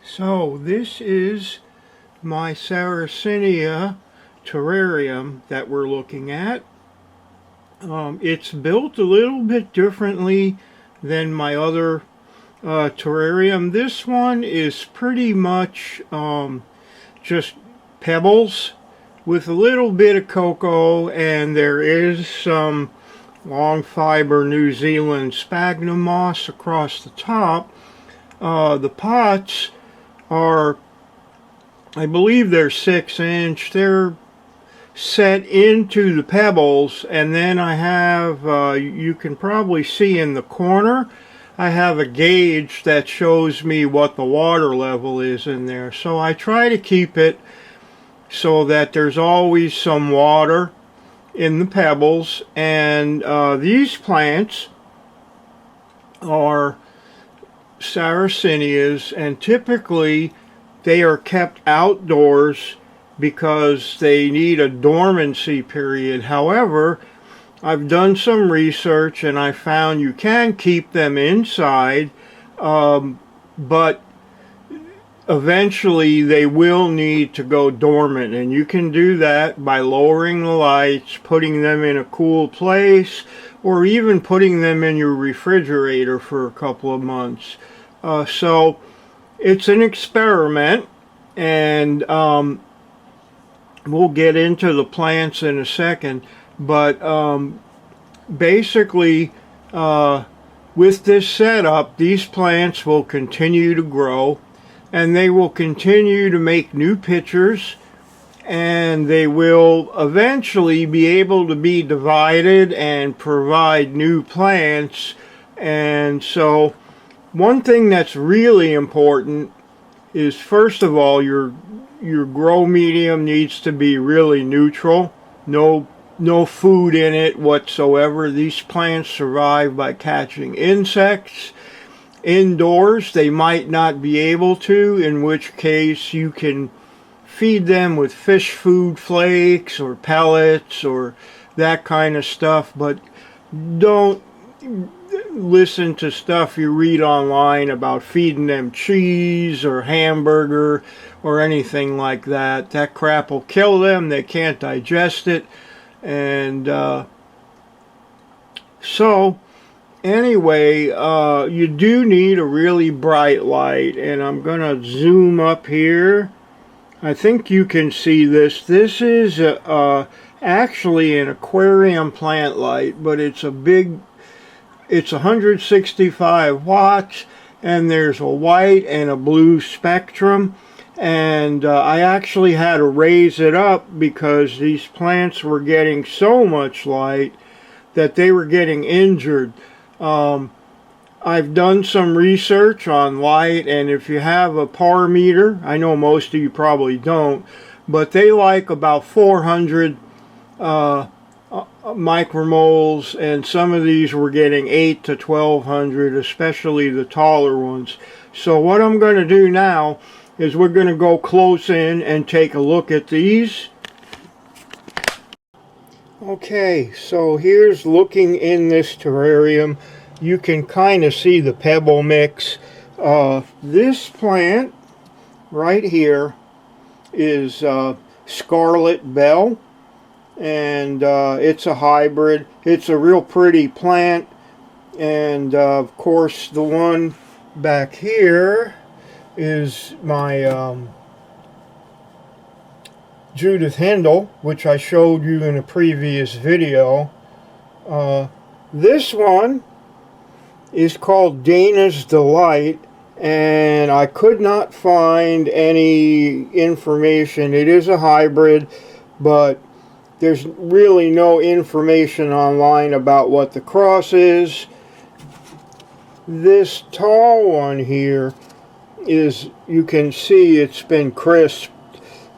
So this is my Sarracenia terrarium that we're looking at. It's built a little bit differently than my other terrarium. This one is pretty much just pebbles with a little bit of cocoa, and there is some long fiber New Zealand sphagnum moss across the top. The pots are, I believe they're 6-inch. They're set into the pebbles, and then I have, you can probably see in the corner, I have a gauge that shows me what the water level is in there. So I try to keep it so that there's always some water in the pebbles. And these plants are Sarracenias, and typically they are kept outdoors because they need a dormancy period. However, I've done some research and I found you can keep them inside, but eventually they will need to go dormant, and you can do that by lowering the lights, putting them in a cool place, or even putting them in your refrigerator for a couple of months. So it's an experiment, and we'll get into the plants in a second, but basically with this setup, these plants will continue to grow, and they will continue to make new pictures, and they will eventually be able to be divided and provide new plants. And so one thing that's really important is, first of all, your grow medium needs to be really neutral. No food in it whatsoever. These plants survive by catching insects. Indoors they might not be able to, in which case you can feed them with fish food flakes or pellets or that kind of stuff, but don't listen to stuff you read online about feeding them cheese or hamburger or anything like that. That crap will kill them. They can't digest it. And so anyway, you do need a really bright light, and I'm gonna zoom up here. I think you can see this. This is actually an aquarium plant light, but it's 165 watts, and there's a white and a blue spectrum. And I actually had to raise it up because these plants were getting so much light that they were getting injured. I've done some research on light, and if you have a par meter, I know most of you probably don't, but they like about 400 micromoles, and some of these were getting 8 to 1200, especially the taller ones. So what I'm going to do now is we're going to go close in and take a look at these. Okay, so here's looking in this terrarium. You can kind of see the pebble mix. This plant right here is Scarlet Belle, and it's a hybrid. It's a real pretty plant, and of course the one back here is my Judith Hindle, which I showed you in a previous video. This one is called Dana's Delight, and I could not find any information. It is a hybrid, but there's really no information online about what the cross is. This tall one here is, you can see it's been crisped,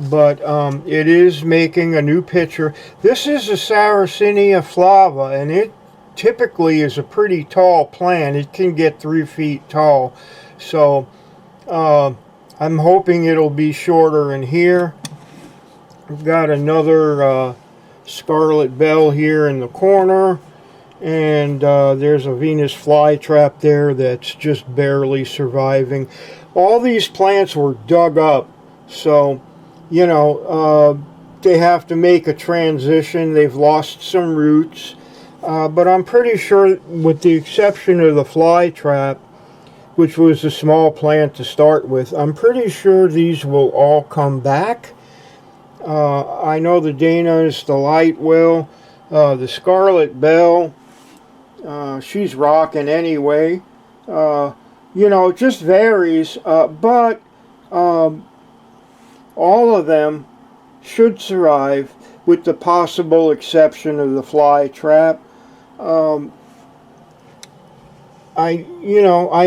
but it is making a new picture. This is a Sarracenia flava, and it typically is a pretty tall plant. It can get 3 feet tall, so I'm hoping it'll be shorter in here. We've got another Scarlet Belle here in the corner, and there's a Venus flytrap there that's just barely surviving. all these plants were dug up. So, you know, they have to make a transition. They've lost some roots. But I'm pretty sure, with the exception of the fly trap, which was a small plant to start with, I'm pretty sure these will all come back. I know the Dana's Delight will. The Scarlet Belle, she's rocking anyway. You know, it just varies. But all of them should survive, with the possible exception of the fly trap. I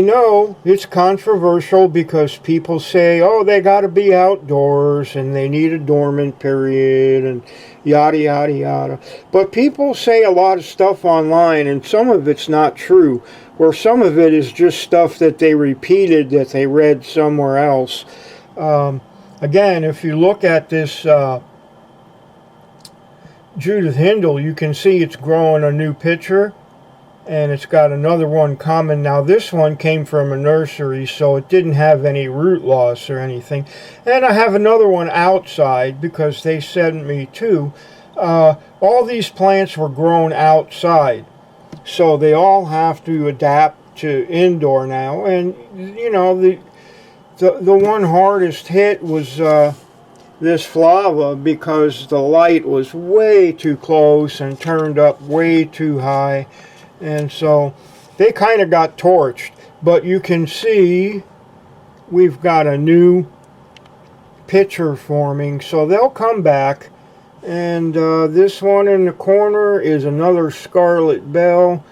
know it's controversial because people say, oh, they got to be outdoors and they need a dormant period and yada, yada, yada. But people say a lot of stuff online, and some of it's not true, or some of it is just stuff that they repeated that they read somewhere else. Again, if you look at this Judith Hindle, you can see it's growing a new pitcher. And it's got another one coming. Now this one came from a nursery, so it didn't have any root loss or anything. And I have another one outside because they sent me two. All these plants were grown outside, so they all have to adapt to indoor now. And you know, the one hardest hit was this flava, because the light was way too close and turned up way too high. And so they kind of got torched. But you can see we've got a new pitcher forming. So they'll come back. And this one in the corner is another Scarlet Belle.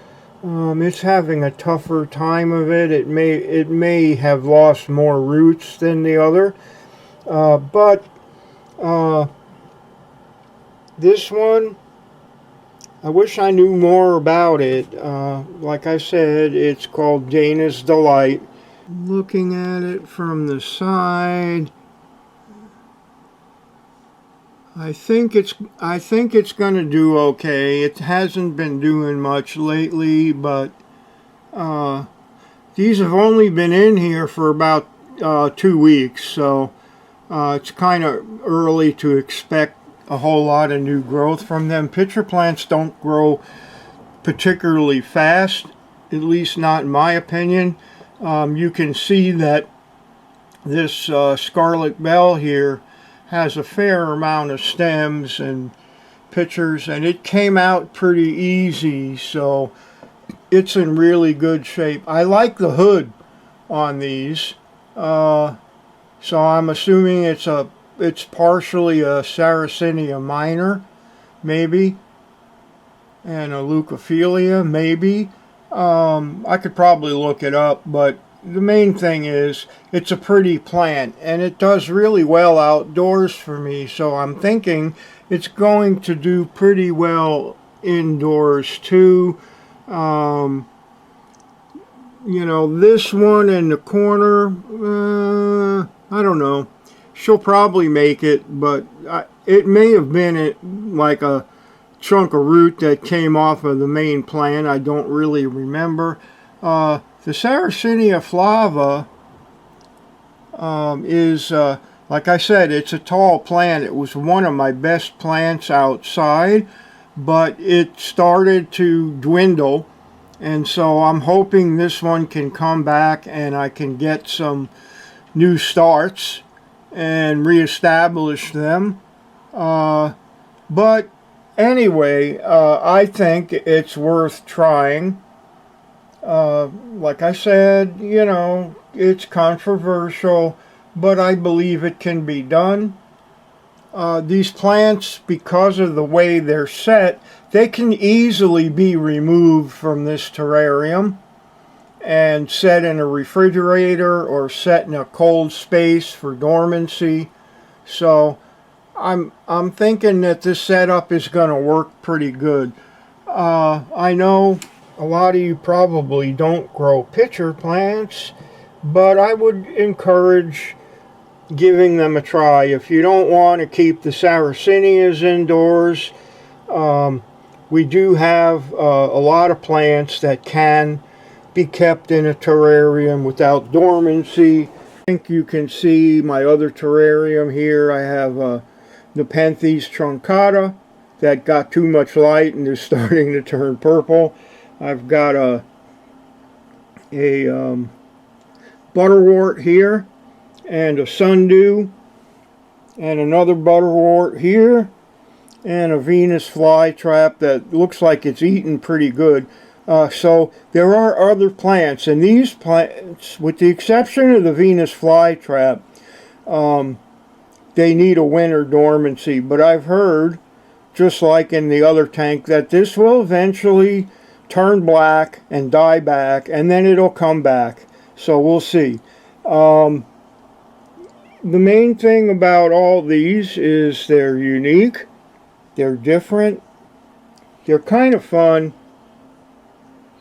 It's having a tougher time of it. It may have lost more roots than the other. But this one, I wish I knew more about it. Like I said, it's called Dana's Delight. Looking at it from the side, I think it's going to do okay. It hasn't been doing much lately, but these have only been in here for about 2 weeks, so it's kind of early to expect a whole lot of new growth from them. Pitcher plants don't grow particularly fast, at least not in my opinion. You can see that this Scarlet Belle here has a fair amount of stems and pitchers, and it came out pretty easy, so it's in really good shape. I like the hood on these, so I'm assuming it's partially a Sarracenia minor, maybe, and a leucophilia, maybe. I could probably look it up, but the main thing is it's a pretty plant, and it does really well outdoors for me, so I'm thinking it's going to do pretty well indoors too. You know, this one in the corner, I don't know. She'll probably make it, but it may have been like a chunk of root that came off of the main plant. I don't really remember. The Sarracenia flava is, like I said, it's a tall plant. It was one of my best plants outside, but it started to dwindle. And so I'm hoping this one can come back and I can get some new starts and reestablish them. But anyway, I think it's worth trying. Like I said, you know, it's controversial, but I believe it can be done. These plants, because of the way they're set, they can easily be removed from this terrarium and set in a refrigerator or set in a cold space for dormancy. So I'm thinking that this setup is going to work pretty good. I know a lot of you probably don't grow pitcher plants, but I would encourage giving them a try. If you don't want to keep the Sarracenias indoors, we do have a lot of plants that can be kept in a terrarium without dormancy. I think you can see my other terrarium here. I have Nepenthes truncata that got too much light and is starting to turn purple. I've got a butterwort here and a sundew and another butterwort here and a Venus flytrap that looks like it's eaten pretty good. So there are other plants, and these plants, with the exception of the Venus flytrap, they need a winter dormancy. But I've heard, just like in the other tank, that this will eventually turn black and die back, and then it'll come back. So we'll see. The main thing about all these is they're unique, they're different, they're kind of fun.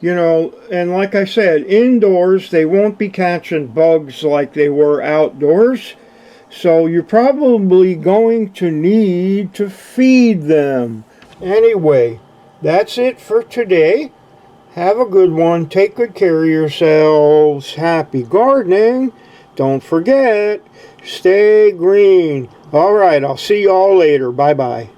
You know, and like I said, indoors they won't be catching bugs like they were outdoors. So you're probably going to need to feed them. Anyway, that's it for today. Have a good one. Take good care of yourselves. Happy gardening. Don't forget, stay green. All right, I'll see y'all later. Bye-bye.